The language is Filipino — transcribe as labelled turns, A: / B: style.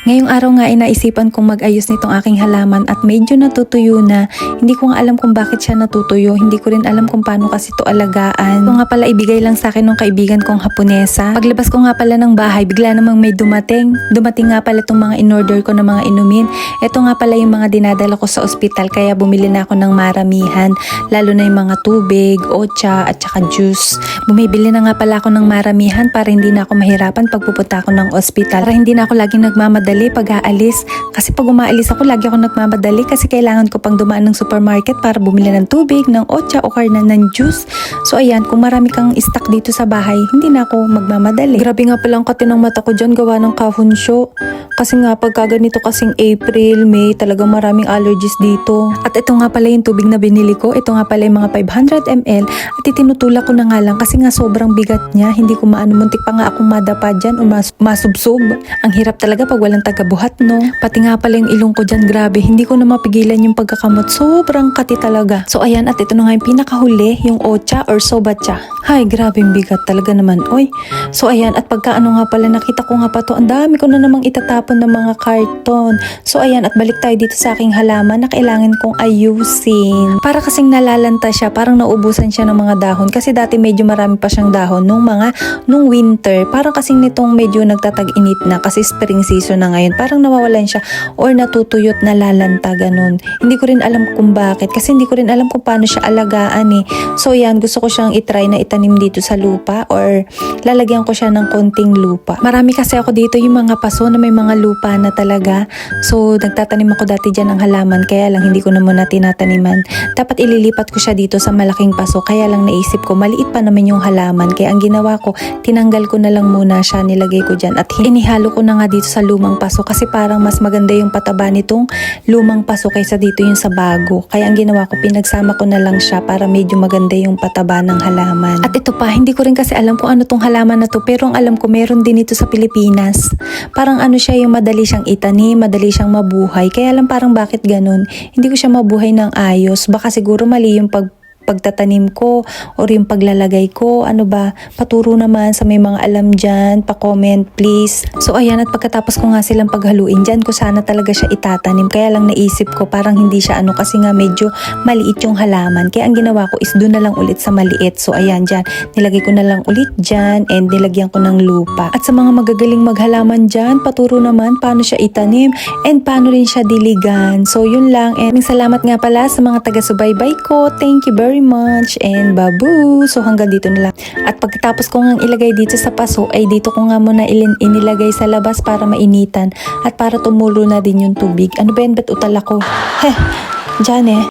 A: Ngayong araw nga ay naisipan kong mag-ayos nitong aking halaman at medyo natutuyo na. Hindi ko nga alam kung bakit siya natutuyo. Hindi ko rin alam kung paano kasi ito alagaan. Ito nga pala ibigay lang sa akin ng kaibigan kong Haponesa. Paglabas ko nga pala ng bahay, bigla namang may dumating. Dumating nga pala itong mga in-order ko na mga inumin. Ito nga pala yung mga dinadala ko sa ospital kaya bumili na ako ng maramihan. Lalo na yung mga tubig, otsa at saka juice. Bumibili na nga pala ako ng maramihan para hindi na ako mahirapan pag pupunta ako ng ospital. Para hindi na ako laging nagmamadali pag aalis. Kasi pag umaalis ako, lagi ako nagmamadali kasi kailangan ko pang dumaan ng supermarket para bumili ng tubig, ng otsa o karna ng juice. So ayan, kung marami kang stock dito sa bahay, hindi na ako magmamadali. Grabe nga palang kati ng mata ko dyan gawa ng kahon show. Kasi nga pagka ganito kasing April, May, talagang maraming allergies dito. At ito nga pala yung tubig na binili ko. Ito nga pala yung mga 500 ml at itinutulak ko na nga lang kasi nga sobrang bigat niya. Hindi ko maano, muntik pa nga akong madapa dyan o masubsob. Ang hirap talaga pag walang tagabuhat, no? Pati nga pala yung ilong ko dyan, grabe. Hindi ko na mapigilan yung pagkakamot. Sobrang kati talaga. So ayan, at ito na nga yung pinakahuli, yung otsa or sobacha. Hay, grabe yung bigat talaga naman. Oy. So ayan, at pagka ano nga pala, nakita ko nga pa to, ang dami ko na namang itatapon ng mga karton. So ayan, at balik tayo dito sa aking halaman na kailangan kong ayusin. Para kasing nalalanta siya, parang naubusan siya ng mga dahon. Kasi dati medyo marami pa siyang dahon nung winter. Parang kasing nitong medyo nagtatag-init na kasi spring season na ngayon. Parang nawawalan siya or natutuyot na lalanta, ganun. Hindi ko rin alam kung bakit. Kasi hindi ko rin alam kung paano siya alagaan eh. So yan, gusto ko siyang itry na itanim dito sa lupa or lalagyan ko siya ng konting lupa. Marami kasi ako dito yung mga paso na may mga lupa na talaga. So nagtatanim ako dati dyan ng halaman kaya lang hindi ko na muna tinataniman. Dapat ililipat ko siya dito sa malaking paso kaya lang naisip ko maliit pa naman yung halaman. Kaya ang ginawa ko, tinanggal ko na lang muna siya, nilagay ko dyan at inihalo ko na nga dito sa lumang paso kasi parang mas maganda yung pataba nitong lumang paso kaysa dito yung sa bago. Kaya ang ginawa ko, pinagsama ko na lang siya para medyo maganda yung pataba ng halaman. At ito pa, hindi ko rin kasi alam kung ano tong halaman na to pero ang alam ko meron din ito sa Pilipinas. Parang ano siya, yung madali siyang itanim, madali siyang mabuhay. Kaya lang parang bakit ganun? Hindi ko siya mabuhay ng ayos. Baka siguro mali yung pagtatanim ko or yung paglalagay ko. Ano ba? Paturo naman sa may mga alam dyan. Pa-comment please. So ayan, at pagkatapos ko nga silang paghaluin dyan ko sana talaga siya itatanim. Kaya lang naisip ko parang hindi siya ano kasi nga medyo maliit yung halaman. Kaya ang ginawa ko is doon na lang ulit sa maliit. So ayan dyan. Nilagay ko na lang ulit dyan and nilagyan ko ng lupa. At sa mga magagaling maghalaman dyan, paturo naman paano siya itanim and paano rin siya diligan. So yun lang. And salamat nga pala sa mga taga-subaybay ko. Thank you very much and babu. So hanggang dito na lang. At pagkatapos ko nga ilagay dito sa paso ay dito ko nga muna inilagay sa labas para mainitan at para tumulo na din yung tubig. Ano ba yan? Ba't utal ako? Heh, dyan eh.